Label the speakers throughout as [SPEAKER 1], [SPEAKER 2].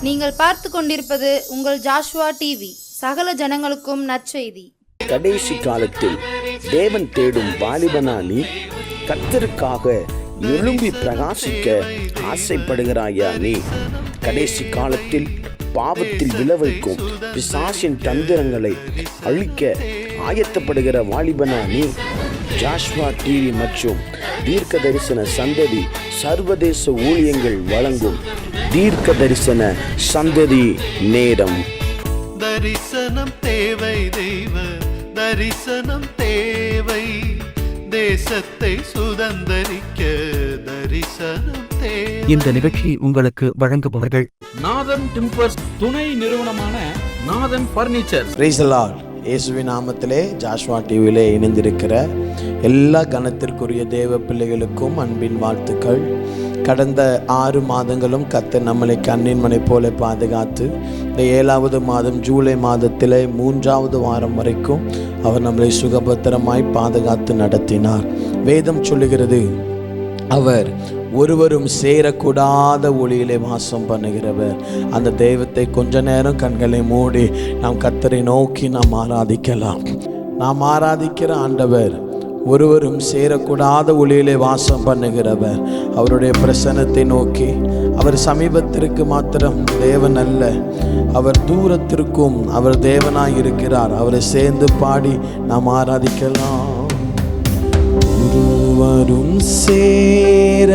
[SPEAKER 1] நீங்கள் பார்த்து கொண்டிருப்பது உங்கள் ஜாஷுவா டிவி. சகல ஜனங்களுக்கும் நற்செய்தி.
[SPEAKER 2] கடைசி காலத்தில் தேவன் தேடும் வாலிபனா நீ? கர்த்தருக்காக எழும்பி பிரகாசிக்க ஆசைப்படுகிறாயா நீ? கடைசி காலத்தில் பாவத்தில் விளைவிக்கும் பிசாசின் தந்திரங்களை அழிக்க ஆயத்தப்படுகிற வாலிபனா நீ? ஜாஷ்வா டிவி மற்றும் தீர்க்க தரிசன சந்ததி சர்வதேச ஊழியங்கள் வழங்கும் தீர்க்க தரிசன சந்ததி நேரம்.
[SPEAKER 3] தரிசனம் தேவை, தெய்வ தரிசனம் தேவை, தேசத்தை சுதந்தரிக்க தரிசனம் தேவை.
[SPEAKER 4] இந்த நிகழ்ச்சி உங்களுக்கு வழங்குபவர்கள்
[SPEAKER 5] நாதன் டிம்பர்ஸ் துணை நிறுவனமான நாதன் பர்னிச்சர்.
[SPEAKER 2] Price the Lord. இயேசுவின் நாமத்திலே ஜாஷ்வா டிவியிலே இணைந்திருக்கிற எல்லா கனத்திற்குரிய தேவ பிள்ளைகளுக்கும் அன்பின் வாழ்த்துக்கள். கடந்த 6 மாதங்களும் கர்த்தர் நம்மளை கண்ணின் மணி போல பாதுகாத்து இந்த 7வது மாதம் ஜூலை மாதத்திலே 3வது வாரம் வரைக்கும் அவர் நம்மளை சுகபத்திரமாய் பாதுகாத்து நடத்தினார். வேதம் சொல்லுகிறது, அவர் ஒருவரும் சேரக்கூடாத ஒளியிலே வாசம் பண்ணுகிறவர். அந்த தெய்வத்தை கொஞ்ச நேரம் கண்களை மூடி நாம் கர்த்தரை நோக்கி நாம் ஆராதிக்கலாம். நாம் ஆராதிக்கிற ஆண்டவர் ஒருவரும் சேரக்கூடாத ஒளியிலே வாசம் பண்ணுகிறவர். அவருடைய பிரசன்னத்தை நோக்கி, அவர் சமீபத்திற்கு மாத்திரம் தேவன் அல்ல, அவர் தூரத்திற்கும் அவர் தேவனாய் இருக்கிறார். அவரை சேர்ந்து பாடி நாம் ஆராதிக்கலாம். ஒருவரும் சேர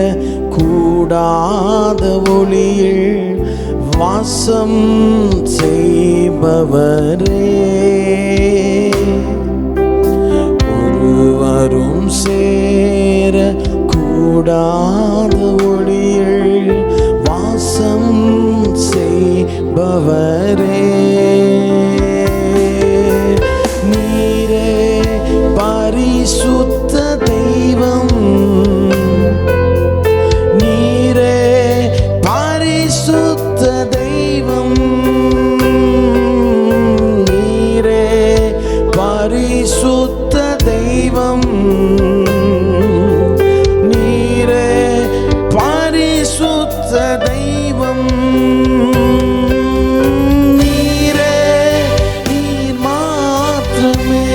[SPEAKER 2] கூடாத ஒளியில் வாசம் செய்பவரே, ஒருவரும் சேர கூடாத ஒளியில் வாசம் செய்பவரே, நீரே பரிசுத்த தெய்வம், நீரே பரிசுத்த தெய்வம், நீரே பரிசுத்த தெய்வம், நீரே பரிசுத்த தெய்வம், நீரே நீர் மாத்திரமே,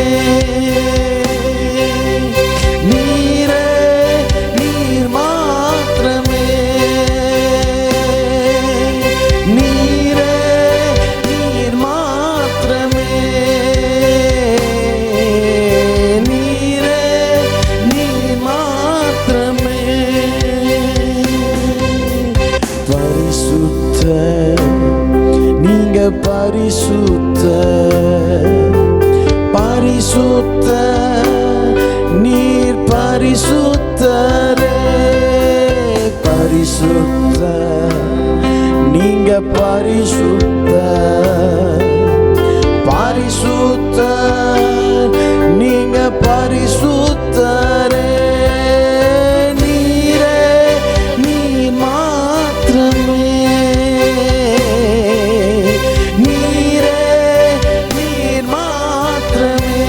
[SPEAKER 2] நீரே நீர் மாத்திரமே, நீரே நீர் மாத்திரமே, நீரே நீர் மாத்திரமே. பரிசுத்த, நீங்க பரிசுத்த, பரிசுத்த, நீர் பரிசுத்தரே, பரிசுத்த, நீங்க பரிசுத்த, பரிசுத்த, நீங்க பரிசுத்தரே, நீரே நீர் மாத்திரமே, நீரே நீர் மாத்திரமே,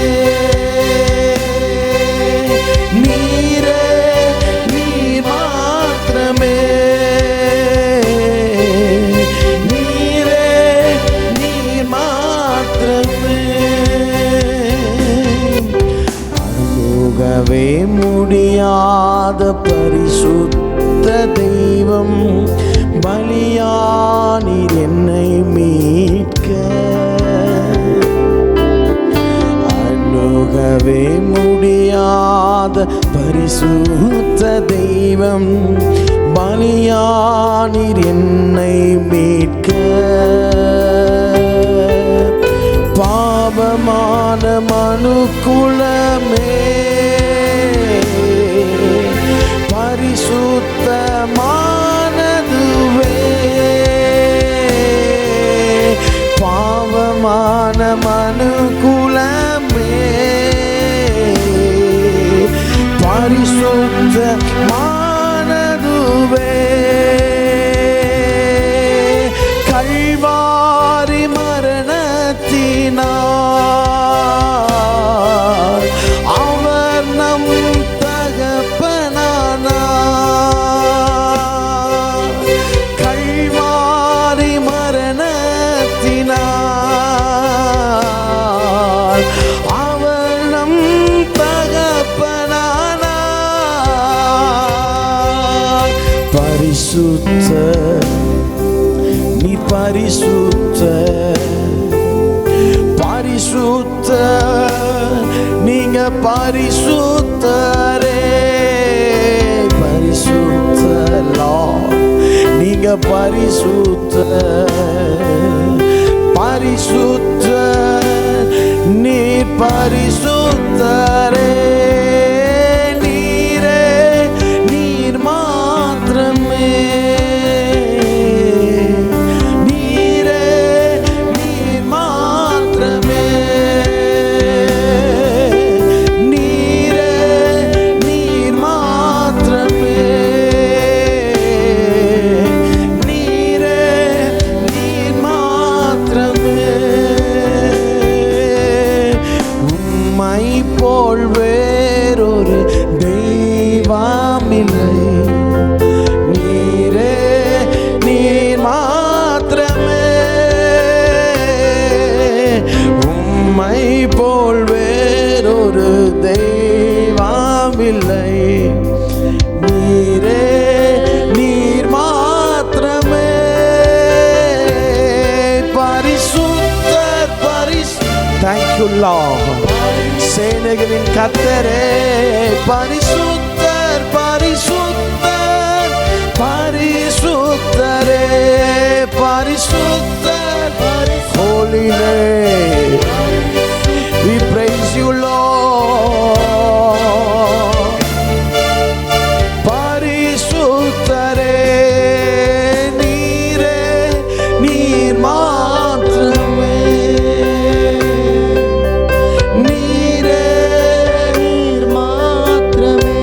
[SPEAKER 2] நீரே நீர் மாத்திரமே, நீரே நீர் மாத்திரமே. அணுகவே முடியாத பரிசுத்த தெய்வம், பலியானீர் என்னை மீட்க, அணுகவே முடியாத பரிசுத்த தெய்வம், பலியானீர் என்னை மீட்க, பாவமான மனுக்குலமே பரிசுத்தமானதுவே, பாவமான மனுக்குலமே பரிசுத்தமானதுவே, கல்வாரி மரணத்தினார் அவர் நம் தகப்பனானார், கல்வாரி மரண பரிசுத்தர், நீர் பரிசுத்தர், பரிசுத்தர், நீங்க பரிசுத்தரே, பரிசுத்தர் Lord, நீங்க பரிசுத்தர், பரிசுத்தர், நீர் பரிசுத்தரே, நீரே நீர் மாத்திரமே, நீரே நீர் மாத்திரமே, நீரே நீர் மாத்திரமே, நீரே நீர் மாத்திரமே. உம்மை போல் வேறொரு தெய்வமில்லை, நீரே நீர் மாத்திரமே, உம்மை போல் வேறொரு தெய்வமில்லை, நீரே நீர் மாத்திரமே, பரிசுத்தர் Thank you Lord, சேனைகளின் கர்த்தரே, பரிசுத்தர், பரிசுத்தர், பரிசுத்தரே, பரிசுத்தர், Holy name, we praise you Lord, பரிசுத்தரே, நீரே நீர் மாத்திரமே, நீரே நீர் மாத்திரமே,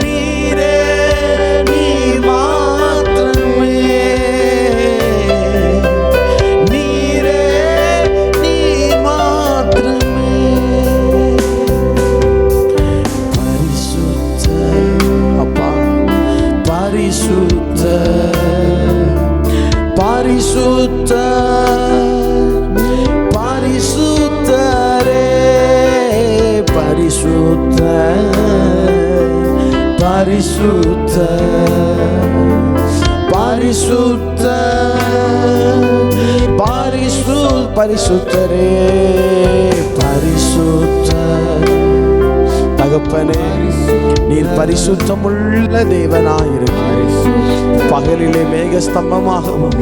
[SPEAKER 2] நீரே நீர் மாத்திரமே, நீரே நீர் மாத்திரமே, பரிசுத்தர் அப்பா, பரிசுத்தர், பரிசுத்தர், பரிசுத்தரே, பரிசுத்தர், பரிசுத்தர், பரிசுத்தர், பரிசுத்தரே, பரிசுத்தர். தகப்பனே, நீர் பரிசுத்தமுள்ள தேவனாயிருக்கிறீர். பகலிலே மேக ஸ்தம்பமாகவும்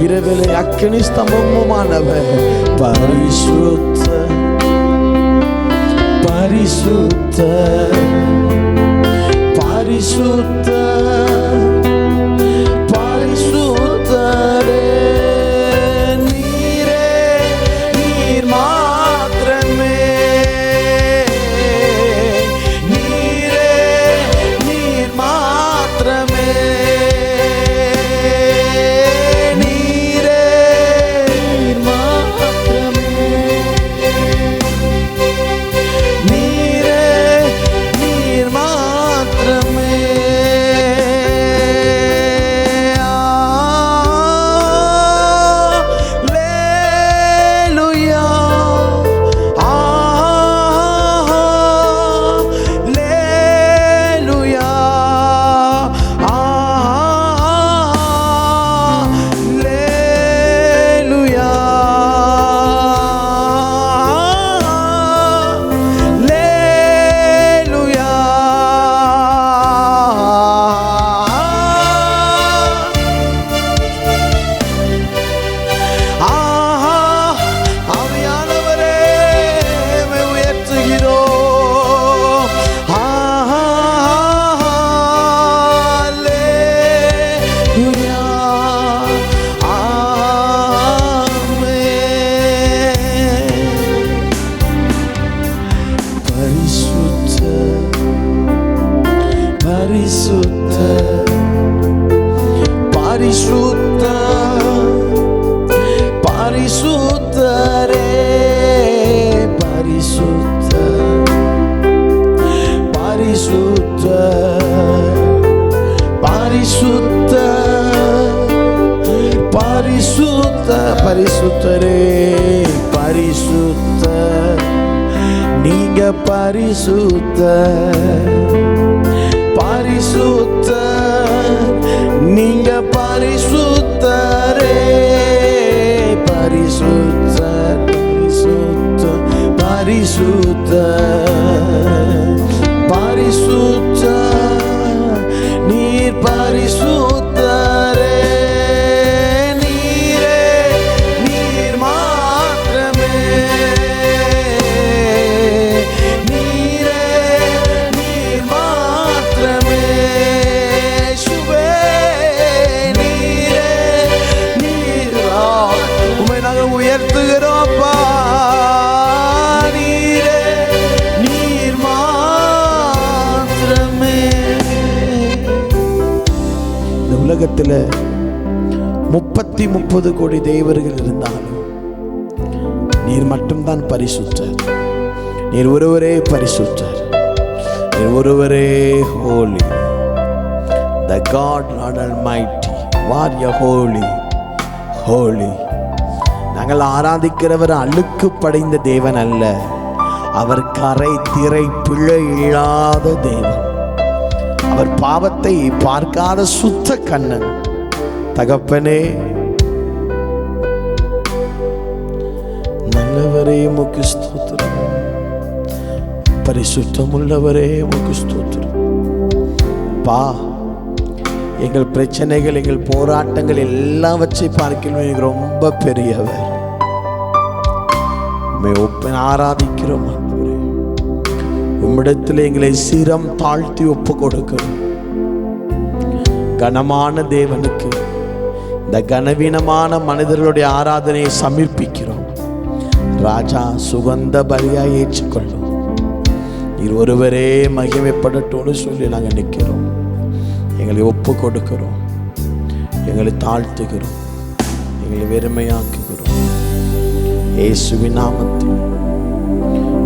[SPEAKER 2] இரவிலே அக்கினி ஸ்தம்பமுமானவர். பரிசுத்தர், பரிசுத்தர், பரிசுத்தர், பரிசுத்தரே, நீரே நீர் மாத்திரமே, நீரே நீர் மாத்திரமே, நீரே நீர் மாத்திரமே, நீரே நீர் மாத்திரமே. பரிசுத்தரே, பரிசுத்தர், நீங்க பரிசுத்தர், பரிசுத்தர், நீங்க பரிசுத்தரே, பரிசுத்தர் பரிசுத்தர் பரிசுத்தர் பரிசுத்தர், நீர் பரிசுத்தரே, நீரே நீர் மாத்திரமே, நீரே நீர் மாத்திரமே, சுவே நீரே நீர். உம்மை நாங்கள் உயர்த்துகிறோம்ப்பா, நீரே நீர் மாத்திரமே. இந்த உலகத்தில் 30 கோடி தேவர்கள் இருந்தாலும் நீர் மட்டும்தான் பரிசுத்தர். நீர் ஒருவரே பரிசுத்தர், நீர் ஒருவரே Holi. The God Lord Almighty, வாரிய ஹோலி ஹோலி. நாங்கள் ஆராதிக்கிறவர் அழுக்கு படைந்த தேவன் அல்ல, அவர் கரை திரை பிழை இல்லாத தேவன். அவர் பாவத்தை பார்க்காத சுத்த கண்ணன். தகப்பனே, நல்லவரே உமக்கு ஸ்தோத்திரம், பரிசுத்தமுள்ளவரே உமக்கு ஸ்தோத்திரம். பா, எங்கள் பிரச்சனைகள், எங்கள் போராட்டங்கள் எல்லாவற்றை பார்க்கிறோம், எங்களுக்கு ரொம்ப பெரியவர். ஆராதிக்கிறோம். உம்மிடத்தில் எங்களை சிரம் தாழ்த்தி ஒப்பு கொடுக்கிறோம். கனமான தேவனுக்கு இந்த கனவீனமான மனிதர்களுடைய ஆராதனையை சமர்ப்பிக்கிறோம். ராஜா, சுகந்த பலியாய் ஏற்றுக்கொள்ளும். நீர் ஒருவரே மகிமைப்படட்டும்னு சொல்லி நாங்கள் நிற்கிறோம். எங்களை ஒப்பு கொடுக்கிறோம், எங்களை தாழ்த்துகிறோம், எங்களை வெறுமையாக்குகிறோம். இயேசுவின் நாமத்தில்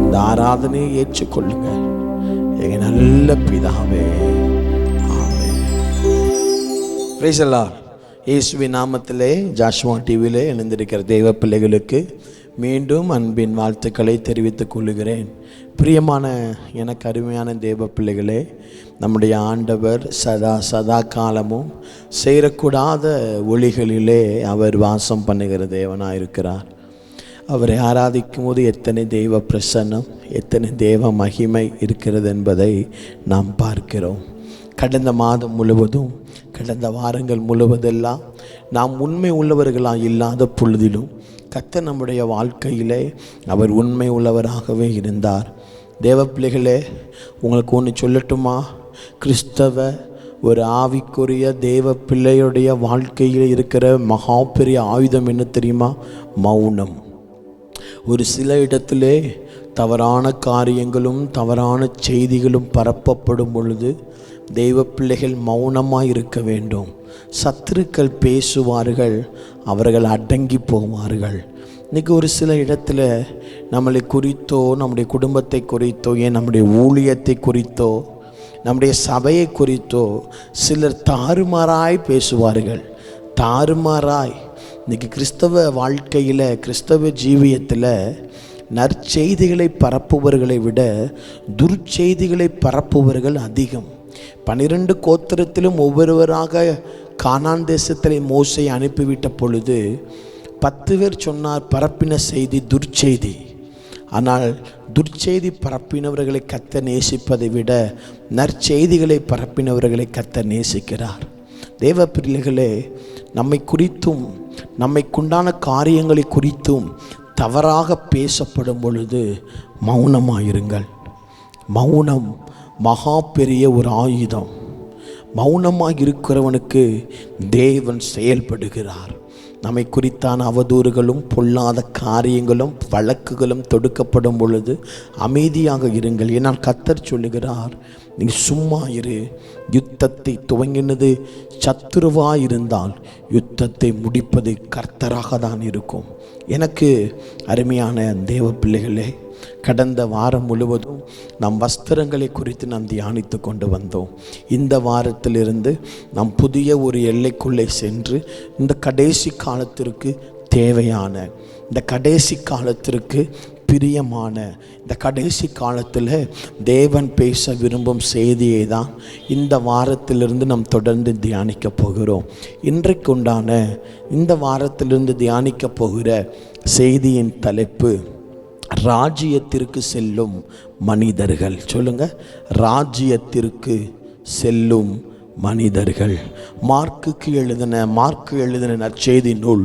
[SPEAKER 2] இந்த ஆராதனையை ஏற்றுக்கொள்ளுங்க எங்க நல்ல பிதாவே. ஆமென். Praise the Lord. இயேசுவின் நாமத்திலே ஜாஷுவா டிவியிலே இணைந்திருக்கிற தேவ பிள்ளைகளுக்கு மீண்டும் அன்பின் வாழ்த்துக்களை தெரிவித்துக் கொள்கிறேன். பிரியமான எனக்கு அருமையான தேவ பிள்ளைகளே, நம்முடைய ஆண்டவர் சதா காலமும் சேரக்கூடாத ஒளிகளிலே அவர் வாசம் பண்ணுகிற தேவனாக இருக்கிறார். அவரை ஆராதிக்கும் போது எத்தனை தெய்வ பிரசன்னம், எத்தனை தேவ மகிமை இருக்கிறது என்பதை நாம் பார்க்கிறோம். கடந்த மாதம் முழுவதும், கடந்த வாரங்கள் முழுவதெல்லாம் நாம் உண்மை உள்ளவர்களாக இல்லாத பொழுதிலும் கர்த்தர் நம்முடைய வாழ்க்கையிலே அவர் உண்மை உள்ளவராகவே இருந்தார். தேவ பிள்ளைகளே, உங்களுக்கு ஒன்று சொல்லட்டுமா? கிறிஸ்தவ ஒரு ஆவிக்குரிய தேவ பிள்ளையுடைய வாழ்க்கையில் இருக்கிற மகா பெரிய ஆயுதம் என்ன தெரியுமா? மௌனம். ஒரு சில இடத்திலே தவறான காரியங்களும் தவறான செய்திகளும் பரப்பப்படும் பொழுது தெய்வ பிள்ளைகள் மௌனமாக இருக்க வேண்டும். சத்துருக்கள் பேசுவார்கள், அவர்கள் அடங்கி போவார்கள். இன்றைக்கி ஒரு சில இடத்துல நம்மளை குறித்தோ, நம்முடைய குடும்பத்தை குறித்தோ, ஏன் நம்முடைய ஊழியத்தை குறித்தோ, நம்முடைய சபையை குறித்தோ சிலர் தாறுமாறாய் பேசுவார்கள். தாறுமாறாய். இன்றைக்கி கிறிஸ்தவ வாழ்க்கையில், கிறிஸ்தவ ஜீவியத்தில் நற்செய்திகளை பரப்புவர்களை விட துர்ச்செய்திகளை பரப்புவர்கள் அதிகம். 12 கோத்திரத்திலும் ஒவ்வொருவராக கானான் தேசத்திலே மோசே அனுப்பிவிட்ட பொழுது 10 பேர் சொன்னார் பரப்பின செய்தி துர்ச்செய்தி. ஆனால் துர்ச்செய்தி பரப்பினவர்களை கர்த்தர் நேசிப்பதை விட நற்செய்திகளை பரப்பினவர்களை கர்த்தர் நேசிக்கிறார். தேவ பிள்ளைகளே, நம்மை குறித்தும் நம்மைக்குண்டான காரியங்களை குறித்தும் தவறாக பேசப்படும் பொழுது மௌனமாயிருங்கள். மௌனம் மகா பெரிய ஒரு ஆயுதம். மௌனமாக இருக்கிறவனுக்கு தேவன் செயல்படுகிறார். நம்மை குறித்தான அவதூறுகளும் பொல்லாத காரியங்களும் வழக்குகளும் தொடுக்கப்படும் பொழுது அமைதியாக இருங்கள். ஏன்னால் கர்த்தர் சொல்லுகிறார், நீ சும்மா இரு. யுத்தத்தை துவங்கினது சத்துருவாயிருந்தால் யுத்தத்தை முடிப்பது கர்த்தராக தான் இருக்கும். எனக்கு அருமையான தேவ பிள்ளைகளே, கடந்த வாரம் முழுவதும் நம் வஸ்திரங்களை குறித்து நாம் தியானித்து கொண்டு வந்தோம். இந்த வாரத்திலிருந்து நாம் புதிய ஒரு எல்லைக்குள்ளே சென்று இந்த கடைசி காலத்திற்கு தேவையான, இந்த கடைசி காலத்திற்கு பிரியமான இந்த கடைசி காலத்தில் தேவன் பேச விரும்பும் செய்தியை தான் இந்த வாரத்திலிருந்து நாம் தொடர்ந்து தியானிக்க போகிறோம். இன்றைக்கு உண்டான இந்த வாரத்திலிருந்து தியானிக்க போகிற செய்தியின் தலைப்பு ராஜ்யத்திற்கு செல்லும் மனிதர்கள். சொல்லுங்க, ராஜ்யத்திற்கு செல்லும் மனிதர்கள். மார்க்கு எழுதின நற்செய்தி நூல்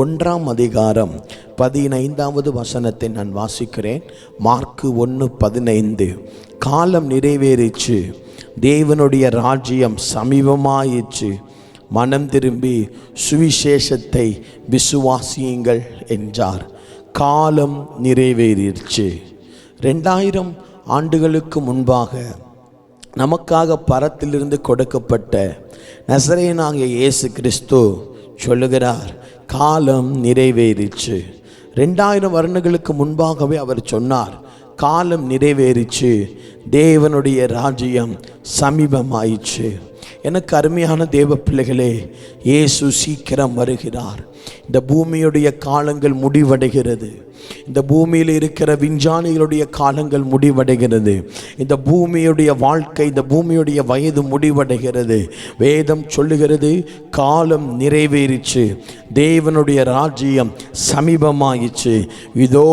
[SPEAKER 2] 1ஆம் அதிகாரம் 15வது வசனத்தை நான் வாசிக்கிறேன். மார்க்கு 1:15. காலம் நிறைவேறிச்சு, தேவனுடைய ராஜ்யம் சமீபமாயிற்று, மனம் திரும்பி சுவிசேஷத்தை விசுவாசியுங்கள் என்றார். காலம் நிறைவேறிடுச்சு. 2000 ஆண்டுகளுக்கு முன்பாக நமக்காக பரத்திலிருந்து கொடுக்கப்பட்ட நசரேயனாகிய இயேசு கிறிஸ்து சொல்லுகிறார், காலம் நிறைவேறிச்சு. 2000 வருடங்களுக்கு முன்பாகவே அவர் சொன்னார், காலம் நிறைவேறிச்சு, தேவனுடைய ராஜ்யம் சமீபமாயிற்று. எனக்கு அருமையான தேவ பிள்ளைகளே, இயேசு சீக்கிரம் வருகிறார். இந்த பூமியுடைய காலங்கள் முடிவடைகிறது. இந்த பூமியில் இருக்கிற விஞ்ஞானிகளுடைய காலங்கள் முடிவடைகிறது. இந்த பூமியுடைய வாழ்க்கை, இந்த பூமியுடைய வயது முடிவடைகிறது. வேதம் சொல்லுகிறது, காலம் நிறைவேறிச்சு, தேவனுடைய ராஜ்யம் சமீபமாயிற்று. இதோ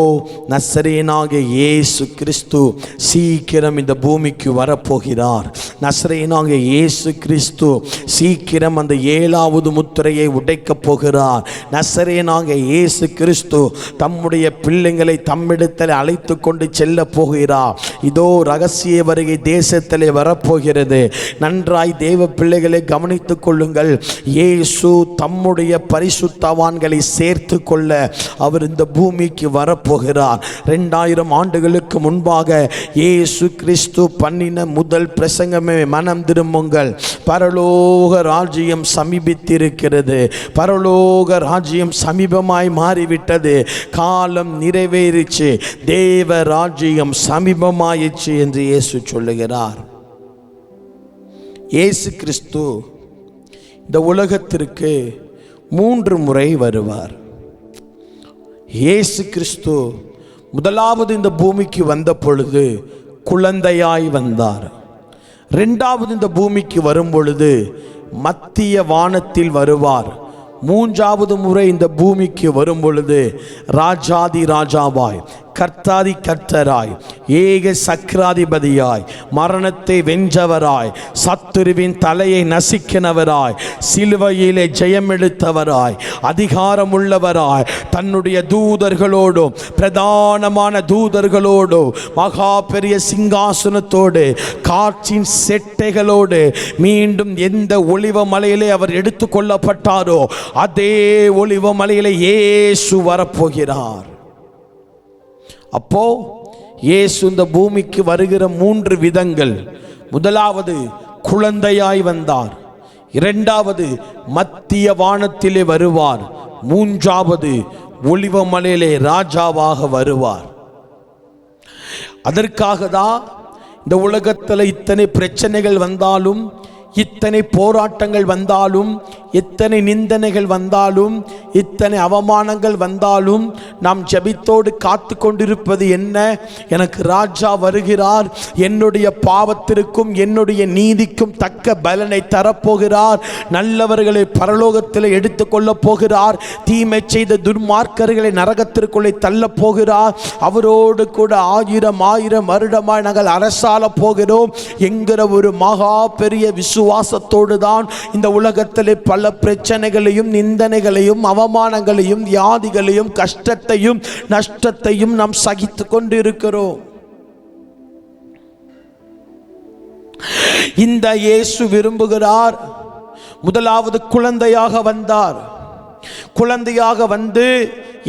[SPEAKER 2] நசரேயனாகிய இயேசு கிறிஸ்து சீக்கிரம் இந்த பூமிக்கு வரப்போகிறார். நசரேயனாகிய இயேசு கிறிஸ்து சீக்கிரம் அந்த 7வது முத்திரையை உடைக்கப் போகிறார். நசரேயனாகிய இயேசு கிறிஸ்து தம்முடைய பிள்ளைகளை தம்மிடத்தில் அழைத்து கொண்டு செல்ல போகிறார். இதோ ரகசிய வருகை தேசத்திலே வரப்போகிறது. நன்றாய் தேவ பிள்ளைகளை கவனித்துக் கொள்ளுங்கள். இயேசு தம்முடைய பரிசுத்தவான்களை சேர்த்து கொள்ள அவர் இந்த பூமிக்கு வரப்போகிறார். 2000 ஆண்டுகளுக்கு முன்பாக இயேசு கிறிஸ்து பண்ணின முதல் பிரசங்கமே, மனம் திரும்புங்கள், பரலோக ராஜ்யம் சமீபித்திருக்கிறது, பரலோக ராஜ்யம் சமீபமாய் மாறிவிட்டது, காலம் நிறைவேறிச்சு, தேவ ராஜ்யம் சமீபமாயிற்று என்று இயேசு சொல்லுகிறார். இயேசு கிறிஸ்து இந்த உலகத்திற்கு 3 முறை வருவார். இயேசு கிறிஸ்து முதலாவது இந்த பூமிக்கு வந்த பொழுது குழந்தையாய் வந்தார். 2வது இந்த பூமிக்கு வரும் பொழுது மத்திய வானத்தில் வருவார். 3வது முறை இந்த பூமிக்கு வரும் பொழுது ராஜாதி ராஜாவாய், கர்த்தாதி கர்த்தராய், ஏக சக்கராதிபதியாய், மரணத்தை வென்றவராய், சத்துருவின் தலையை நசுக்கினவராய், சிலுவையிலே ஜெயமெடுத்தவராய், அதிகாரமுள்ளவராய், தன்னுடைய தூதர்களோடும் பிரதானமான தூதர்களோடும் மகா பெரிய சிங்காசனத்தோடு காற்றின் செட்டைகளோடு மீண்டும் எந்த ஒலிவ மலையிலே அவர் எடுத்து கொள்ளப்பட்டாரோ அதே ஒலிவ மலையிலே இயேசு வரப்போகிறார். அப்போ இயேசு இந்த பூமிக்கு வருகிற 3 விதங்கள். முதலாவது குழந்தையாய் வந்தார், 2வது மத்திய வானத்திலே வருவார், 3வது ஒலிவ மலையிலே ராஜாவாக வருவார். அதற்காக தான் இந்த உலகத்தில் இத்தனை பிரச்சனைகள் வந்தாலும், இத்தனை போராட்டங்கள் வந்தாலும், இத்தனை நிந்தனைகள் வந்தாலும், இத்தனை அவமானங்கள் வந்தாலும் நாம் ஜெபித்தோடு காத்து கொண்டிருப்பது என்ன? எனக்கு ராஜா வருகிறார், என்னுடைய பாவத்திற்கும் என்னுடைய நீதிக்கும் தக்க பலனை தரப்போகிறார், நல்லவர்களை பரலோகத்தில் எடுத்துக்கொள்ளப் போகிறார், தீமை செய்த துன்மார்க்கர்களை நரகத்திற்குள்ளே தள்ளப் போகிறார், அவரோடு கூட 1000 வருடமாய் நாங்கள் அரசாள போகிறோம் என்கிற ஒரு மகா பெரிய விசுவாசத்தோடு தான் இந்த உலகத்திலே பல பிரச்சனைகளையும் நிந்தனைகளையும் அவமானங்களையும் வியாதிகளையும் கஷ்டத்தையும் நஷ்டத்தையும் நாம் சகித்து கொண்டு இருக்கிறோம். இந்த இயேசு விரும்புகிறார். முதலாவது குழந்தையாக வந்தார். குழந்தையாக வந்து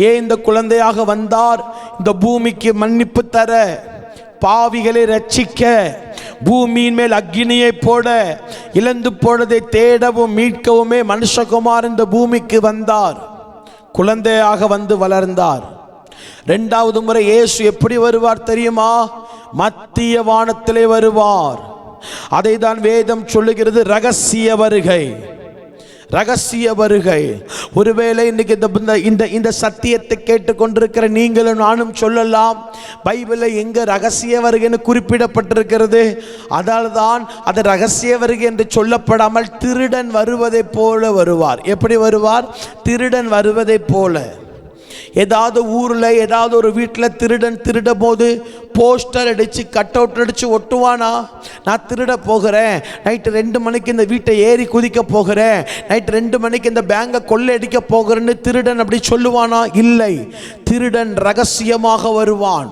[SPEAKER 2] ஏன் இந்த குழந்தையாக வந்தார்? இந்த பூமிக்கு மன்னிப்பு தர, பாவிகளை ரட்சிக்க, பூமியின் மேல் அக்கினியை போட, இழந்து போனதை தேடவும் மீட்கவுமே மனுஷகுமார் இந்த பூமிக்கு வந்தார். குழந்தையாக வந்து வளர்ந்தார். 2வது முறை இயேசு எப்படி வருவார் தெரியுமா? மத்திய வானத்திலே வருவார். அதை தான் வேதம் சொல்லுகிறது, ரகசிய வருகை. ரகசிய வருகை. ஒருவேளை இன்னைக்கு இந்த சத்தியத்தை கேட்டுக்கொண்டிருக்கிற நீங்களும் நானும் சொல்லலாம், பைபிளில் எங்க ரகசிய வருகைன்னு குறிப்பிடப்பட்டிருக்கிறது. அதனால தான் அது ரகசிய வருகை என்று சொல்லப்படாமல் திருடன் வருவதை போல வருவார். எப்படி வருவார்? திருடன் வருவதை போல. ஏதாவது ஊரில் ஏதாவது ஒரு வீட்டில் திருடன் திருட போது போஸ்டர் அடித்து கட் அவுட் அடித்து ஒட்டுவானா? நான் திருட போகிறேன், நைட்டு 2 மணிக்கு இந்த வீட்டை ஏறி குதிக்க போகிறேன், நைட்டு 2 மணிக்கு இந்த பேங்கை கொள்ளையடிக்க போகிறேன்னு திருடன் அப்படி சொல்லுவானா? இல்லை, திருடன் ரகசியமாக வருவான்.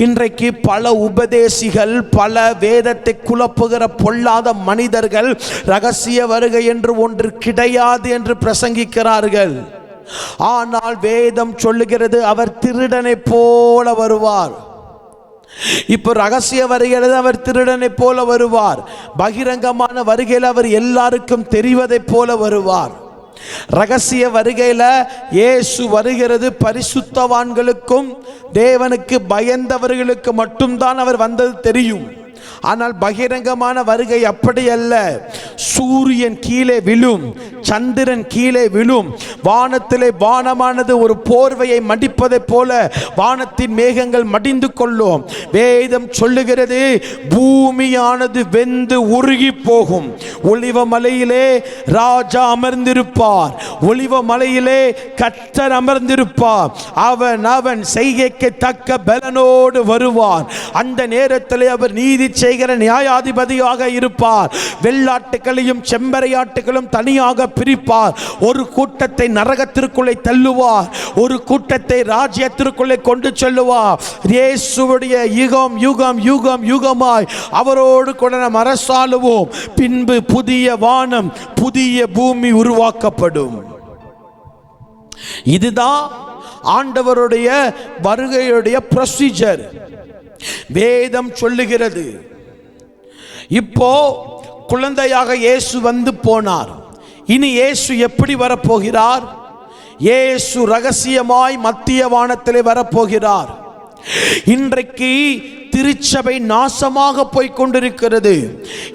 [SPEAKER 2] இன்றைக்கு பல உபதேசிகள், பல வேதத்தை குழப்புகிற பொல்லாத மனிதர்கள் ரகசிய வருகை என்று ஒன்று கிடையாது என்று பிரசங்கிக்கிறார்கள். ஆனால் வேதம் சொல்லுகிறது அவர் திருடனை போல வருவார். இப்போ ரகசிய வருகையில் அவர் திருடனை போல வருவார். பகிரங்கமான வருகையில் அவர் எல்லாருக்கும் தெரிவதை போல வருவார். ரகசிய வருகையில் இயேசு வருகிறது பரிசுத்தவான்களுக்கும் தேவனுக்கு பயந்தவர்களுக்கு மட்டும்தான் அவர் வந்தது தெரியும். ஆனால் பகிரங்கமான வருகை அப்படி அல்ல. சூரியன் கீழே விழும், சந்திரன் கீழே விழும், வானத்திலே வானமானது ஒரு போர்வையை மடிப்பதை போல வானத்தின் மேகங்கள் மடிந்து கொள்ளும். வேதம் சொல்லுகிறது பூமியானது வெந்து உருகி போகும். ஒலிவ மலையிலே ராஜா அமர்ந்திருப்பார், ஒலிவ மலையிலே கர்த்தர் அமர்ந்திருப்பார். அவன் செய்கைக்கு தக்க பலனோடு வருவார். அந்த நேரத்திலே அவர் நீதி செய்கிற நியாயாதிபதியாக இருப்பார். வெள்ளாட்டுகளையும் செம்பரையாட்டுகளும் தனியாக பிரிப்பார். ஒரு கூட்டத்தை நரகத்திற்குள்ளே தள்ளுவார், ஒரு கூட்டத்தை ராஜ்யத்திற்குள்ளே கொண்டு செல்லுவார். இயேசுவுடைய யுகம் யுகம் யுகம் யுகமாய் அவரோடு கூட நாம் அரசாளுவோம். பின்பு புதிய வானம் புதிய பூமி உருவாக்கப்படும். இதுதான் ஆண்டவருடைய வருகையுடைய ப்ரொசீஜர். வேதம் சொல்லுகிறது. இப்போ குழந்தையாக இயேசு வந்து போனார். இனி இயேசு எப்படி வரப்போகிறார்? இயேசு ரகசியமாய் மத்திய வானத்திலே வரப்போகிறார். இன்றைக்கு திருச்சபை நாசமாக போய்கொண்டிருக்கிறது.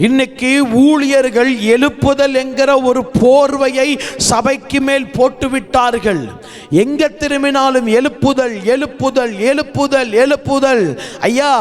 [SPEAKER 2] இன்னைக்கு ஊழியர்கள் எழுப்புதல் என்கிற ஒரு போர்வையை சபைக்கு மேல் போட்டு விட்டார்கள். எங்க திரும்பினாலும் எழுப்புதல் எழுப்புதல் எழுப்புதல் எழுப்புதல். ஐயா,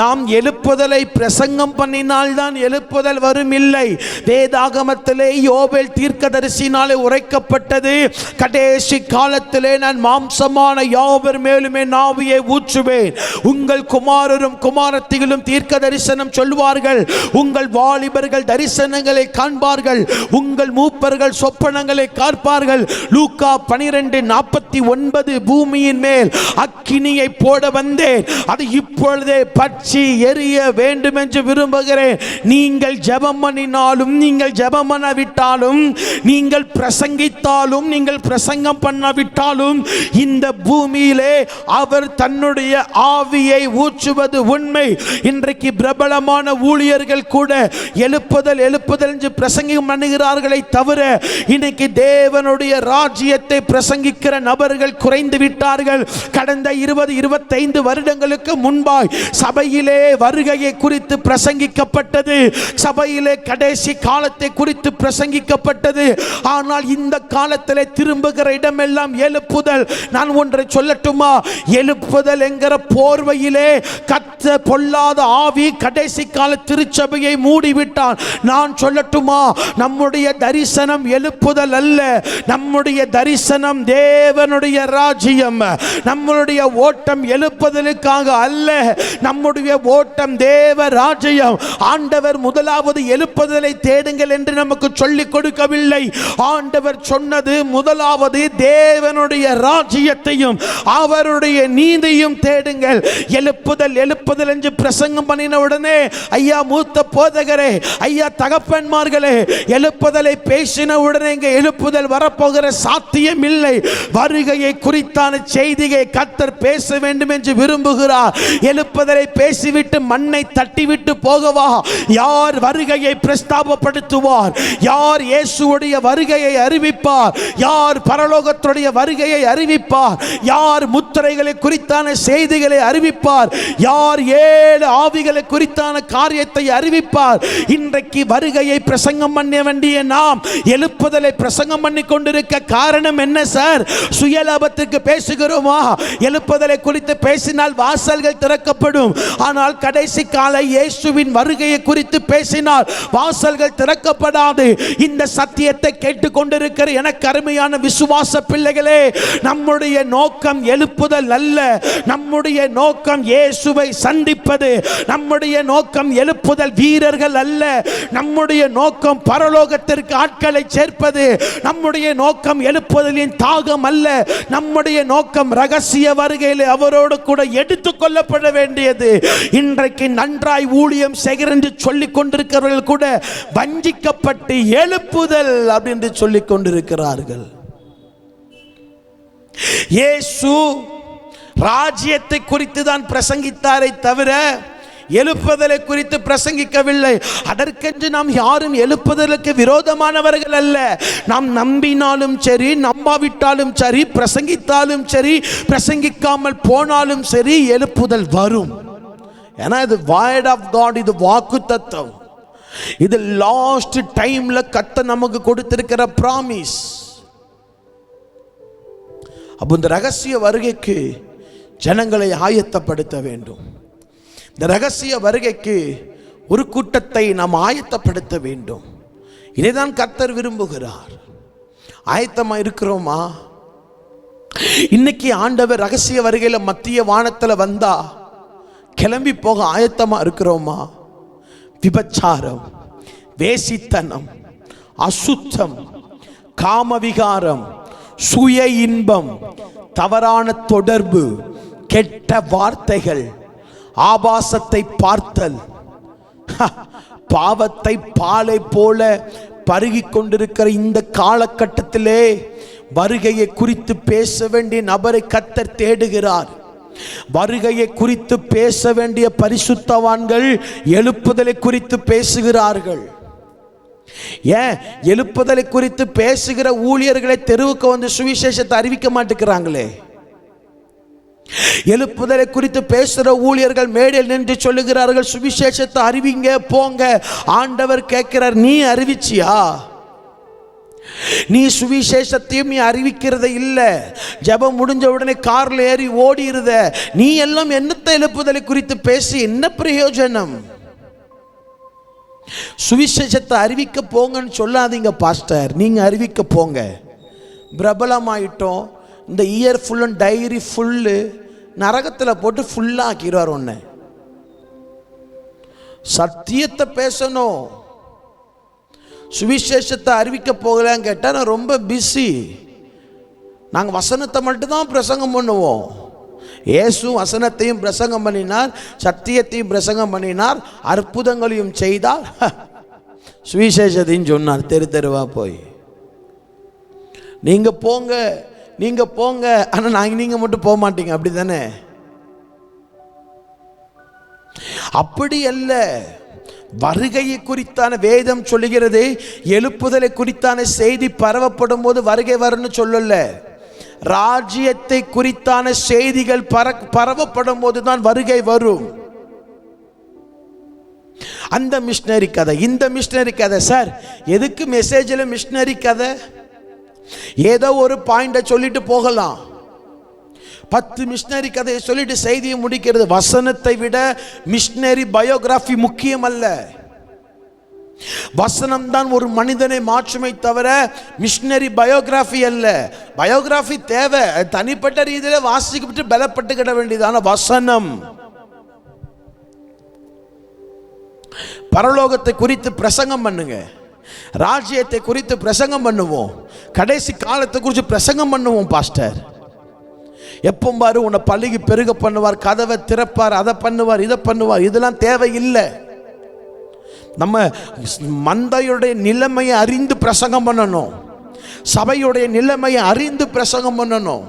[SPEAKER 2] நாம் எழுப்புதலை பிரசங்கம் பண்ணினால்தான் எழுப்புதல் வரும் இல்லை. வேதாகமத்திலே யோவேல் தீர்க்கதரிசினாலே உரைக்கப்பட்டது, கடைசி காலத்திலே நான் மாம்சமான யாவர் மேலுமே நாவியை ஊற்றுவேன், உங்கள் குமாரரும் குமாரத்திகளும் தீர்க்க தரிசனம் சொல்வார்கள், உங்கள் வாலிபர்கள் தரிசனங்களை காண்பார்கள், உங்கள் மூப்பர்கள் சொப்பனங்களை காண்பார்கள். லூக்கா 12:49. பூமியின் மேல் அக்கினியை போட வந்தேன், அது இப்பொழுதே பற்றி எரிய வேண்டும் என்று விரும்புகிறேன். நீங்கள் ஜெபம் பண்ணினாலும், நீங்கள் ஜெபம் பண்ணாவிட்டாலும், நீங்கள் பிரசங்கித்தாலும், நீங்கள் பிரசங்கம் பண்ணாவிட்டாலும், இந்த பூமியிலே அவர் தன்னுடைய ஆவியை ஊற்றுவது உண்மை. இன்றைக்கு பிரபலமான ஊழியர்கள் கூட எழுப்புதல் எழுப்புதல் என்று பிரசங்கம் பண்ணுகிறார்களே தவிர இன்னைக்கு தேவனுடைய ராஜ்யத்தை பிரசங்கிக்கிற நபர்கள் குறைந்து விட்டார்கள். கடந்த 20-25 வருடங்களுக்கு முன்பாய் சபையிலே வருகையை குறித்து பிரசங்கிக்கப்பட்டது, சபையிலே கடைசி காலத்தை குறித்து பிரசங்கிக்கப்பட்டது. ஆனால் இந்த காலத்திலே திரும்புகிற இடமெல்லாம் எழுப்புதல். நான் ஒன்றை சொல்லட்டுமா? எழுப்புதல் என்கிற போர்வையிலே கத்த பொல்லாத ஆவி கடைசி கால திருச்சபையை மூடிவிட்டான். நான் சொல்லட்டுமா? நம்முடைய தரிசனம் எழுப்புதல் அல்ல, நம்முடைய தரிசனம் தேவனுடைய ராஜ்யம். நம்முடைய ஓட்டம் எழுப்புதலுக்காக அல்ல, நம்முடைய ஓட்டம் தேவ ராஜ்யம். ஆண்டவர் முதலாவது எழுப்புதலை தேடுங்கள் என்று நமக்கு சொல்லிக் கொடுக்கவில்லை. ஆண்டவர் சொன்னது முதலாவது தேவனுடைய ராஜ்யத்தையும் அவருடைய நீதியும் தேடுங்கள். எழுப்புதல் எழுப்புதல் என்று பிரசங்கம் பண்ணின உடனே, ஐயா மூத்த போதகரே, ஐயா தகப்பன்மார்களே, எழுப்புதலை பேசின உடனே இங்கே எழுப்புதல் வரப்போகிற சாத்தியம் இல்லை. வருகையை குறித்தான செய்தியை கர்த்தர் பேச வேண்டும் என்று விரும்புகிறார். எழுப்புதலை பேசிவிட்டு மண்ணை தட்டிவிட்டு போகவா? யார் வருகையை பிரஸ்தாபப்படுத்துவார்? யார் இயேசுவுடைய வருகையை அறிவிப்பார்? யார் பரலோகத்துடைய வருகையை அறிவிப்பார்? யார் முத்திரைகளை குறித்தான செய்திகளை அறிவிப்பார்? யார் 7 ஆவிகளை குறித்தான காரியத்தை அறிவிப்பார்? இன்றைக்கு வருகையை பிரசங்கம் பண்ண வேண்டிய நாம் எழுப்புதலை பிரசங்கம் பண்ணி கொண்டிருக்க காரணம் என்ன சார்? சுயலாபத்துக்கு பேசுகிறோமா? எழுப்புதலை குறித்து பேசினால் வாசல்கள் திறக்கப்படும். ஆனால் கடைசி கால இயேசுவின் வருகையை குறித்து பேசினால் வாசல்கள் திறக்கப்படாது. இந்த சத்தியத்தை கேட்டுக்கொண்டிருக்கிற எனக்கு அருமையான விசுவாச பிள்ளைகளே, நம்முடைய நோக்கம் எழுப்புதல் அல்ல. நம்முடைய நோக்கம் இயேசுவை சந்திப்பது. நம்முடைய நோக்கம் எழுப்புதல் வீரர்கள் அல்ல. நம்முடைய நோக்கம் பரலோகத்திற்கு ஆட்களை சேர்ப்பது. நம்முடைய நோக்கம் எழுப்புதலின் தாகம் அல்ல. நம்முடைய நோக்கம் ரகசிய வருகையில் அவரோடு கூட எடுத்துக் கொள்ளப்பட வேண்டியது. இன்றைக்கு நன்றாய் ஊழியம் செய்கிற என்று சொல்லிக் கொண்டிருக்கிறவர்கள் கூட வஞ்சிக்கப்பட்டு எழுப்புதல் அப்படின்னு சொல்லிக் கொண்டிருக்கிறார்கள். இயேசு ராஜ்யத்தை குறித்து தான் பிரசங்கித்தாரை தவிர எழுப்புதலை குறித்து பிரசங்கிக்கவில்லை. அதற்கென்று நாம் யாரும் எழுப்புதலுக்கு விரோதமானவர்கள் அல்ல. நாம் நம்பினாலும் சரி, நம்பாவிட்டாலும் சரி, பிரசங்கித்தாலும் சரி, பிரசங்கிக்காமல் போனாலும் சரி, எழுப்புதல் வரும். ஏன்னா இது வேர்ட் ஆஃப் காட், இது வாக்கு தத்துவம். இது லாஸ்ட் டைம்ல கர்த்தர் நமக்கு கொடுத்திருக்கிற பிராமிஸ். அப்போ இந்த ரகசிய வருகைக்கு ஜனங்களை ஆயத்தப்படுத்த வேண்டும். இந்த ரகசிய வருகைக்கு ஒரு கூட்டத்தை நாம் ஆயத்தப்படுத்த வேண்டும். இதைதான் கர்த்தர் விரும்புகிறார். ஆயத்தமா இருக்கிறோமா? இன்னைக்கு ஆண்டவர் ரகசிய வருகையில் மத்திய வானத்தில் வந்தா கிளம்பி போக ஆயத்தமா இருக்கிறோமா? விபச்சாரம், வேசித்தனம், அசுத்தம், காமவிகாரம், சுய இன்பம், தவறான தொடர்பு, கெட்ட வார்த்தைகள், ஆபாசத்தை பார்த்தல், பாவத்தை பாலை போல பருகிக் கொண்டிருக்கிற இந்த காலகட்டத்திலே வருகையை குறித்து பேச வேண்டிய நபரை கர்த்தர் தேடுகிறார். வருகையை குறித்து பேச வேண்டிய பரிசுத்தவான்கள் எழுப்புதலை குறித்து பேசுகிறார்கள். ஏன் எழுப்புதலை குறித்து பேசுகிற ஊழியர்களை தெருவுக்கு வந்து சுவிசேஷத்தை அறிவிக்க மாட்டேங்கிறாங்களே? எழுப்புதலை குறித்து பேசுகிற ஊழியர்கள் மேடையில் நின்று சொல்லுகிறார்கள், சுவிசேஷத்தை அறிவிங்க போங்க. ஆண்டவர் கேட்கிறார், நீ அறிவிச்சியா? நீ சுவிசேஷத்தையும் நீ அறிவிக்கிறத இல்ல, ஜெபம் முடிஞ்ச உடனே கார்ல ஏறி ஓடிடுத. நீ எல்லாம் என்னத்தை எழுப்புதலை குறித்து பேசி என்ன பிரயோஜனம்? சுவிசேஷத்தை அறிவிக்க போங்கன்னு சொல்லாதீங்க பாஸ்டர். நீங்க அறிவிக்க போங்க. பிரபலமாயிட்டோம், இந்த இயர் ஃபுல்லும் டைரி ஃபுல்லு நரகத்தில் போட்டு ஃபுல்லாக ஆக்கிடுவார். ஒன்று சத்தியத்தை பேசணும். சுவிசேஷத்தை அறிவிக்க போகலான்னு கேட்டால் நான் ரொம்ப பிஸி, நாங்கள் வசனத்தை மட்டும்தான் பிரசங்கம் பண்ணுவோம். இயேசு வசனத்தையும் பிரசங்கம் பண்ணினார், சத்தியத்தையும் பிரசங்கம் பண்ணினார், அற்புதங்களையும் செய்தார், சுவிசேஷத்தையும் சொன்னார். தெரு தெருவா போய் நீங்க போங்க நீங்க போங்க, ஆனால் நீங்க மட்டும் போக மாட்டீங்க. அப்படி தானே? அப்படி அல்ல. வருகையை குறித்தான வேதம் சொல்லுகிறது, எழுப்புதலை குறித்தான செய்தி பரவப்படும் போது வருகை வரும்னு சொல்லல. ராஜ்யத்தை குறித்தான செய்திகள் பரவப்படும் போது தான் வருகை வரும். அந்த மிஷனரி கதை, இந்த மிஷனரி கதை. சார் எதுக்கு மெசேஜில் மிஷனரி கதை? ஏதோ ஒரு பாயிண்ட சொல்லிட்டு போகலாம். 10 மிஷனரி கதையை சொல்லிட்டு செய்தியை முடிக்கிறது. வசனத்தை விட மிஷனரி பயோகிராஃபி முக்கியம் அல்ல. வசனம் தான் ஒரு மனிதனை மாற்றுமே தவிர மிஷனரி பயோகிராஃபி அல்ல. பயோகிராஃபி தேவை, தனிப்பட்ட ரீதியில் வாசிக்கப்பட்டு பலப்பட்டுக்கிட வேண்டியதான வசனம். பரலோகத்தை குறித்து பிரசங்கம் பண்ணுங்க, ராஜ்யத்தை குறித்து பிரசங்கம் பண்ணுவோம், கடைசி காலத்தை குறித்து பிரசங்கம் பண்ணுவோம். பாஸ்டர் எப்போ பாரு உன்னை பள்ளிக்கு பெருக பண்ணுவார், கதவை திறப்பார், அதை பண்ணுவார், இதை பண்ணுவார். இதெல்லாம் தேவையில்லை. நம்ம மந்தையுடைய நிலைமையை அறிந்து பிரசங்கம் பண்ணணும். சபையுடைய நிலைமையை அறிந்து பிரசங்கம் பண்ணணும்.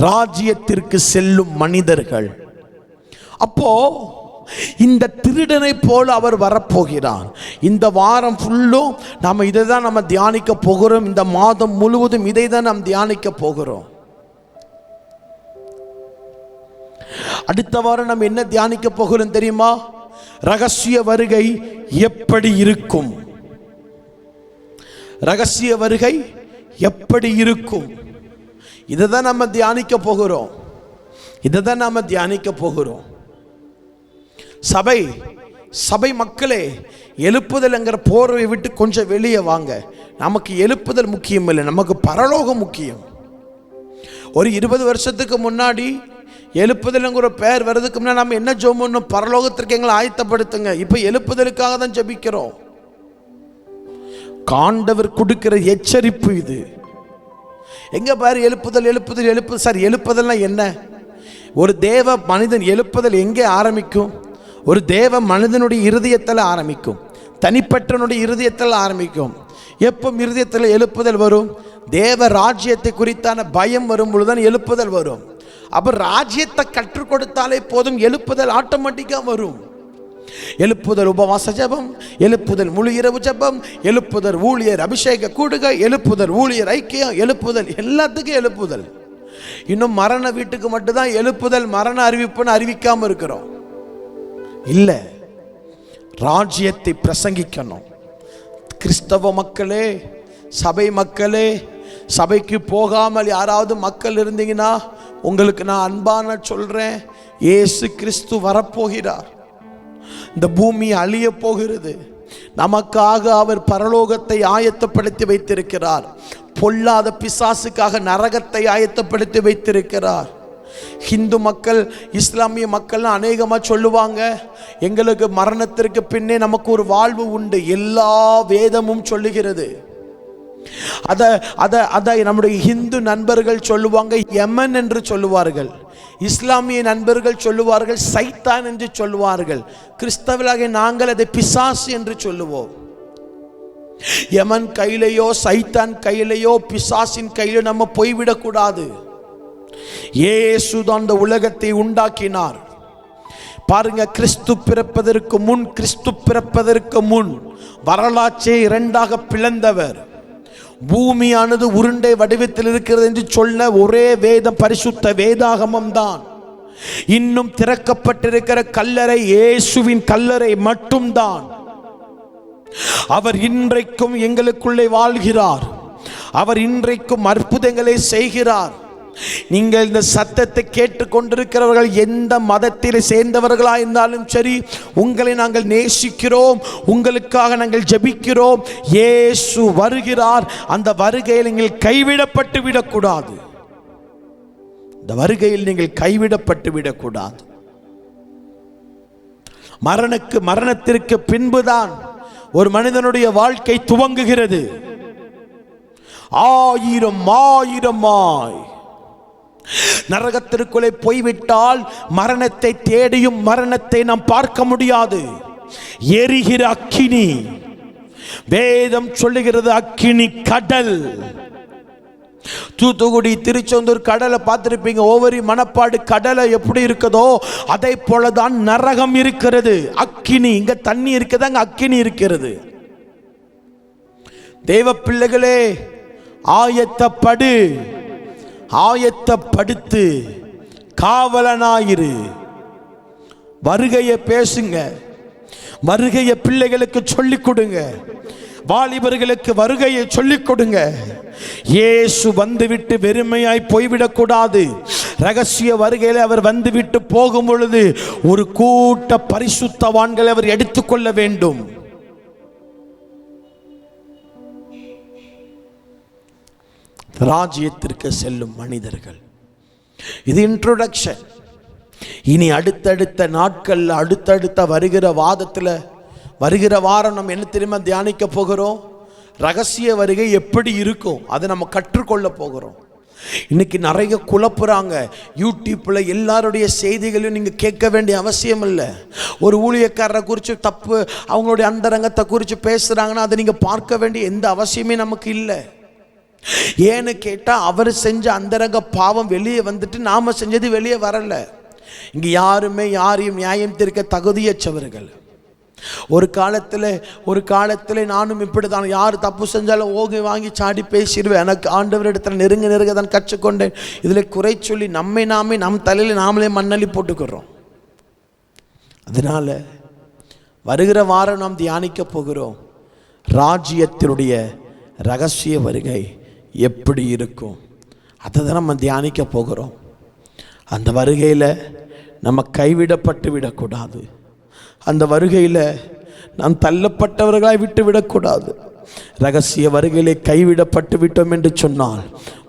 [SPEAKER 2] ராஜ்யத்திற்கு செல்லும் மனிதர்கள். அப்போ இந்த திருடனை போல அவர் வரப்போகிறார். இந்த வாரம் ஃபுல்லும் நாம் இதை தான் நம்ம தியானிக்க போகிறோம். இந்த மாதம் முழுவதும் இதை தான் நாம் தியானிக்க போகிறோம். அடுத்த வாரம் நம்ம என்ன தியானிக்க போகிறோம் தெரியுமா? ரகசிய வருகை எப்படி இருக்கும்? ரகசிய வருகை எப்படி இருக்கும்? இதை தான் நம்ம தியானிக்க போகிறோம். இதை தான் நாம் தியானிக்க போகிறோம். சபை மக்களே, எழுப்புதல்ங்கிற போர்வை விட்டு கொஞ்சம் வெளியே வாங்க. நமக்கு எழுப்புதல் முக்கியம் இல்லை, நமக்கு பரலோகம் முக்கியம். ஒரு 20 வருஷத்துக்கு முன்னாடி எழுப்புதல்ங்கிற பெயர் வர்றதுக்கு முன்னாடி நம்ம என்ன ஜெபம் பண்ணோம்? பரலோகத்திற்கு எங்களை ஆயத்தப்படுத்துங்க. இப்போ எழுப்புதலுக்காக தான் ஜெபிக்கிறோம். ஆண்டவர் கொடுக்கிற எச்சரிப்பு இது. எங்க பாரு எழுப்புதல் சார். எழுப்புதல்னா என்ன? ஒரு தேவ மனிதன் எழுப்புதல் எங்கே ஆரம்பிக்கும்? ஒரு தேவ மனிதனுடைய இருதயத்தில் ஆரம்பிக்கும். தனிப்பட்டனுடைய இருதயத்தில் ஆரம்பிக்கும். எப்போ இருதயத்தில் எழுப்புதல் வரும்? தேவ ராஜ்யத்தை குறித்தான பயம் வரும் பொழுதுதான் எழுப்புதல் வரும். அப்போ ராஜ்யத்தை கற்றுக் கொடுத்தாலே போதும், எழுப்புதல் ஆட்டோமேட்டிக்காக வரும். எழுப்புதல் உபவாச ஜபம், எழுப்புதல் முழு இரவு ஜபம், எழுப்புதல் ஊழியர் அபிஷேக கூடுகை, எழுப்புதல் ஊழியர் ஐக்கியம், எழுப்புதல் எல்லாத்துக்கும் எழுப்புதல். இன்னும் மரண வீட்டுக்கு மட்டும்தான் எழுப்புதல் மரண அறிவிப்புன்னு அறிவிக்காமல் இருக்கிறோம். இல்லை, ராஜ்யத்தை பிரசங்கிக்கணும். கிறிஸ்தவ மக்களே, சபை மக்களே, சபைக்கு போகாமல் யாராவது மக்கள் இருந்தீங்கன்னா உங்களுக்கு நான் அன்பான சொல்றேன், இயேசு கிறிஸ்து வரப்போகிறார். இந்த பூமி அழிய போகிறது. நமக்காக அவர் பரலோகத்தை ஆயத்தப்படுத்தி வைத்திருக்கிறார். பொல்லாத பிசாசுக்காக நரகத்தை ஆயத்தப்படுத்தி வைத்திருக்கிறார். ஹிந்து மக்கள், இஸ்லாமிய மக்கள் அநேகமாக சொல்லுவாங்க, எங்களுக்கு மரணத்திற்கு பின்னே நமக்கு ஒரு வாழ்வு உண்டு. எல்லா வேதமும் சொல்லுகிறது. அதை நம்முடைய ஹிந்து நண்பர்கள் சொல்லுவாங்க யமன் என்று சொல்லுவார்கள். இஸ்லாமிய நண்பர்கள் சொல்லுவார்கள் சைத்தான் என்று சொல்லுவார்கள். கிறிஸ்தவர்களாகிய நாங்கள் அதை பிசாசு என்று சொல்லுவோம். யமன் கையிலையோ சைத்தான் கையிலையோ பிசாசின் கையில நம்ம போய்விடக்கூடாது. இயேசுதான் அந்த உலகத்தை உண்டாக்கினார். பாருங்க, கிறிஸ்து பிறப்பதற்கு முன் வரலாற்றை இரண்டாக பிளந்தவர். பூமியானது உருண்டை வடிவத்தில் இருக்கிறது என்று சொன்ன ஒரே வேதம் பரிசுத்த வேதாகமம் தான். இன்னும் திறக்கப்பட்டிருக்கிற கல்லறை இயேசுவின் கல்லறை மட்டும்தான். அவர் இன்றைக்கும் எங்களுக்குள்ளே வாழ்கிறார். அவர் இன்றைக்கும் அற்புதங்களை செய்கிறார். நீங்கள் இந்த சத்தத்தை கேட்டுக்கொண்டிருக்கிறவர்கள் எந்த மதத்தில் சேர்ந்தவர்களா இருந்தாலும் சரி, உங்களை நாங்கள் நேசிக்கிறோம், உங்களுக்காக நாங்கள் ஜெபிக்கிறோம். இயேசு வருகிறார். அந்த வருகையில் நீங்கள் கைவிடப்பட்டு விடக்கூடாது. இந்த வருகையில் நீங்கள் கைவிடப்பட்டு விடக்கூடாது. மரணத்திற்கு பின்புதான் ஒரு மனிதனுடைய வாழ்க்கை துவங்குகிறது. ஆயிரமாய் நரகத்திற்குள்ளே போய்விட்டால் மரணத்தை தேடியும் மரணத்தை நாம் பார்க்க முடியாது. எரிகிற அக்கினி, வேதம் சொல்லுகிறது அக்கினி கடல். தூத்துக்குடி திருச்செந்தூர் கடலை பார்த்திருப்பீங்க. ஓவரி மணப்பாடு கடலை எப்படி இருக்குதோ அதை போலதான் நரகம் இருக்கிறது. அக்கினி, இங்க தண்ணி இருக்குது, அங்க அக்கினி இருக்கிறது. தேவ பிள்ளைகளே, ஆயத்தப்படுத்து, காவலனாயிரு. வருகையை பேசுங்க, வருகையை பிள்ளைகளுக்கு சொல்லிக் கொடுங்க, வாலிபர்களுக்கு வருகையை சொல்லிக் கொடுங்க. இயேசு வந்துவிட்டு வெறுமையாய் போய்விடக்கூடாது. ரகசிய வருகையில் அவர் வந்துவிட்டு போகும் பொழுது ஒரு கூட்ட பரிசுத்தவான்களை அவர் எடுத்துக்கொள்ள வேண்டும். ராஜ்யத்திற்கு செல்லும் மனிதர்கள். இது இன்ட்ரோடக்ஷன். இனி அடுத்தடுத்த நாட்கள், அடுத்தடுத்த வருகிற வாரம் நம்ம என்ன தெரியுமா தியானிக்க போகிறோம்? ரகசிய வருகை எப்படி இருக்கும் அதை நம்ம கற்றுக்கொள்ள போகிறோம். இன்னைக்கு நிறைய குழப்புறாங்க. யூடியூப்ல எல்லாருடைய செய்திகளையும் நீங்க கேட்க வேண்டிய அவசியம் இல்லை. ஒரு ஊழியக்காரரை குறித்து தப்பு, அவங்களுடைய அந்தரங்கத்தை குறித்து பேசுறாங்கன்னா அதை நீங்க பார்க்க வேண்டிய எந்த அவசியமே நமக்கு இல்லை. ஏன்னு கேட்டா அவர் செஞ்ச அந்தரங்க பாவம் வெளியே வந்துட்டு நாம செஞ்சது வெளியே வரல. இங்க யாருமே யாரையும் நியாயம் தீர்க்க தகுதியற்றவர்கள். ஒரு காலத்தில் நானும் இப்படிதான். யார் தப்பு செஞ்சாலும் ஓகே வாங்கி சாடி பேசிடுவேன். எனக்கு ஆண்டவர் இடத்துல நெருங்க தான் கற்றுக்கொண்டேன். இதில் குறை சொல்லி நாமே நம் தலையில் நாமளே மண்ணள்ளி போட்டுக்கிறோம். அதனால வருகிற வாரம் நாம் தியானிக்க போகிறோம், ராஜ்யத்தினுடைய ரகசிய வருகை எப்படி இருக்கும். அதை தான் நம்ம தியானிக்க போகிறோம். அந்த வருகையில் நம்ம கைவிடப்பட்டு விடக்கூடாது. அந்த வருகையில் நாம் தள்ளப்பட்டவர்களாய் விட்டு விடக்கூடாது. ரகசிய வருகையிலே கைவிடப்பட்டு விட்டோம் என்று சொன்னால்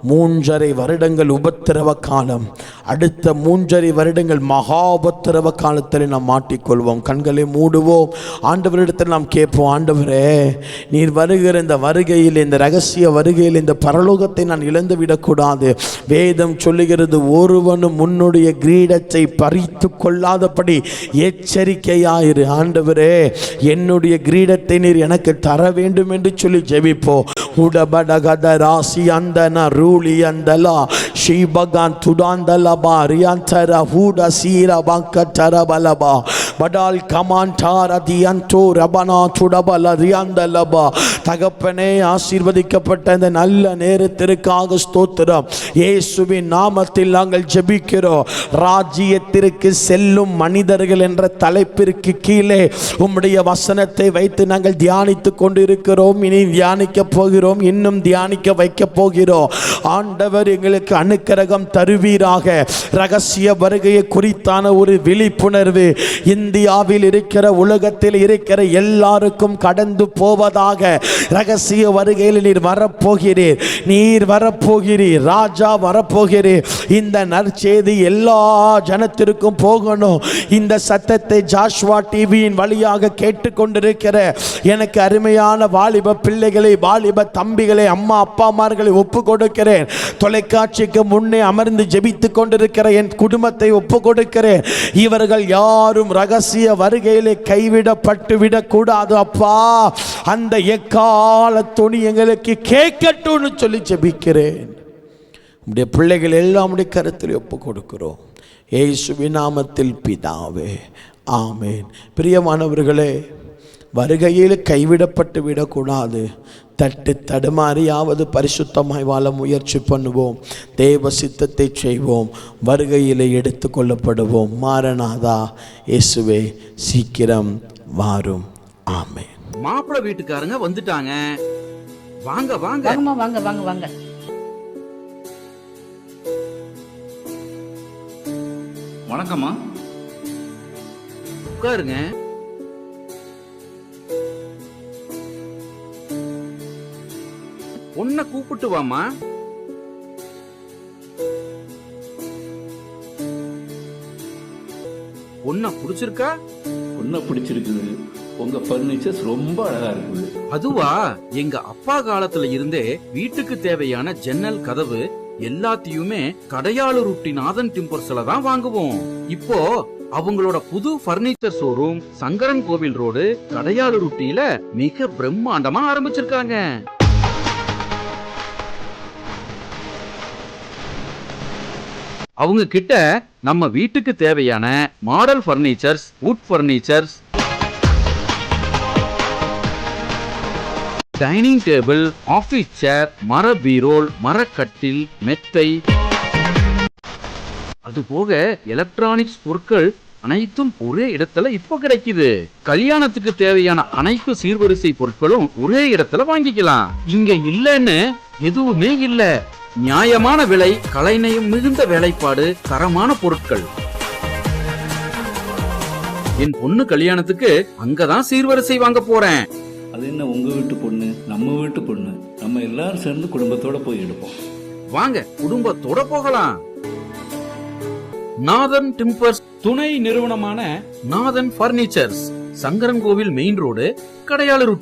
[SPEAKER 2] 3.5 வருடங்கள் உபத்திரவ காலம், அடுத்த 3.5 வருடங்கள் மகா உபத்திரவ காலத்தில் நாம் மாட்டிக்கொள்வோம். கண்களை மூடுவோம், ஆண்டவரிடத்தில் நாம் கேட்போம், ஆண்டவரே நீர் வருகிற இந்த வருகையில், இந்த ரகசிய வருகையில் இந்த பரலோகத்தை நான் இழந்து விடக்கூடாது. வேதம் சொல்லுகிறது, ஒருவனும் உன்னுடைய கிரீடத்தை பறித்து கொள்ளாதபடி எச்சரிக்கையாயிரு. ஆண்டவரே என்னுடைய கிரீடத்தை நீர் எனக்கு தர வேண்டும் என்று சொல்லி ஜெபிப்போ. உடபடகத ராசி அந்தன ரூலி அந்தலா ஷீபகான் துடாந்தலபா ரியாந்தர ஹூட சீர பங்கதரபலபா படால் கமான்டார தியந்தோ ரபனா துடபல ரியாந்தலபா. தகப்பனே, ஆசீர்வதிக்கப்பட்ட இந்த நல்ல நேரத்திற்காக ஸ்தோத்திரம். இயேசுவின் நாமத்தில் நாங்கள் ஜெபிக்கிறோம். ராஜ்யத்திற்கு செல்லும் மனிதர்கள் என்ற தலைப்பிற்கு கீழே உம்முடைய வசனத்தை வைத்து நாங்கள் தியானித்துக் கொண்டிருக்கிறோம். இனி தியானிக்க போகிறோம், இன்னும் தியானிக்க வைக்க போகிறோம். ஆண்டவர் எங்களுக்கு அனுக்கிரகம் தருவீராக. ரகசிய வருகையை குறித்தான ஒரு விழிப்புணர்வு இந்தியாவில் இருக்கிற, உலகத்தில் இருக்கிற எல்லாருக்கும் கடந்து போவதாக. ரகசிய வருகையில் நீர் வரப்போகிறீர், நீர் வரப்போகிறீர், ராஜா வரப்போகிறீர். இந்த நற்செய்தி எல்லா ஜனத்திற்கும் போகணும். இந்த சத்தத்தை ஜாஷ்வா டிவியின் வழியாக கேட்டுக்கொண்டிருக்கிற எனக்கு அருமையான வாலிப பிள்ளைகளை, வாலிப தம்பிகளை, அம்மா அப்பாமார்களை ஒப்பு கொடுக்கிறேன். தொலைக்காட்சிக்கு முன்னே அமர்ந்து ஜெபித்துக் கொண்டிருக்கிற என் குடும்பத்தை ஒப்பு கொடுக்கிறேன். இவர்கள் யாரும் ரகசிய வருகையிலே கைவிடப்பட்டு விடக்கூடாது அப்பா. அந்த எக்கால துணி எங்களுக்கு கேட்கட்டும்னு சொல்லி ஜெபிக்கிறேன். உம்முடைய பிள்ளைகள் எல்லாம் உம்முடைய கருத்தில் ஒப்பு கொடுக்கிறோம். இயேசுவின் நாமத்தில் பிதாவே, ஆமேன். பிரியமானவர்களே, வருகையில் கைவிடப்பட்டு விடக்கூடாது. தட்டு தடுமாறியாவது பரிசுத்தமாய் வாழ முயற்சி பண்ணுவோம். தேவ சித்தத்தை செய்வோம். வருகையில் எடுத்து கொள்ளப்படுவோம். மாரநாதா, இயேசுவே சீக்கிரம் வாரும். ஆமென்.
[SPEAKER 5] மாப்பிள்ளை வீட்டுக்காரங்க வந்துட்டாங்க. வாங்க வாங்க
[SPEAKER 6] வாங்க வாங்க வாங்க.
[SPEAKER 5] வணக்கம்மா, உட்காருங்க. உன்னை கூப்பிட்டு வாமா. உன்னை பிடிச்சிருக்கா?
[SPEAKER 7] உன்னை பிடிச்சிருக்குது. உங்க பர்னிச்சர்ஸ் ரொம்ப அழகா இருக்குது.
[SPEAKER 5] அதுவா, எங்க அப்பா காலத்துல இருந்தே வீட்டுக்கு தேவையான ஜன்னல், கதவு எல்லாத்தையுமே கடையாளூர் நாதன் டிம்பர்ஸ்ல தான் வாங்குவோம். இப்போ அவங்களோட புது பர்னிச்சர் ஷோரூம் சங்கரன் கோவில் ரோடு கடையாளூர் மிக பிரம்மாண்டமா ஆரம்பிச்சிருக்காங்க. அவங்க கிட்ட நம்ம வீட்டுக்கு தேவையான model furnitures, wood furnitures, dining table, office chair, மர பீரோல், மரக்கட்டில், மெத்தை, அதுபோக எலக்ட்ரானிக்ஸ் பொருட்கள் அனைத்தும் ஒரே இடத்துல இப்போ கிடைக்குது. கல்யாணத்துக்கு தேவையான அனைத்து சீர்வரிசை பொருட்களும் ஒரே இடத்துல வாங்கிக்கலாம். இங்க இல்லன்னு எதுவுமே இல்ல. நியாயமான விலை, கலைநயம் மிகுந்த வேலைப்பாடு, தரமான பொருட்கள். என் பொண்ணு கல்யாணத்துக்கு அங்கதான் சீர்வரிசை வாங்க போறேன்.
[SPEAKER 7] அது என்ன, உங்க வீட்டு பொண்ணு நம்ம வீட்டு பொண்ணு, நம்ம எல்லாரும் சேர்ந்து குடும்பத்தோட போய் எடுப்போம்.
[SPEAKER 5] வாங்க, குடும்பத்தோட போகலாம். நாதன் டிம்பர்ஸ் துணை நிறுவனமான நாதன் பர்னிச்சர்ஸ், சங்கரன் கோவில் மெயின் ரோடு, கடையாளூர்.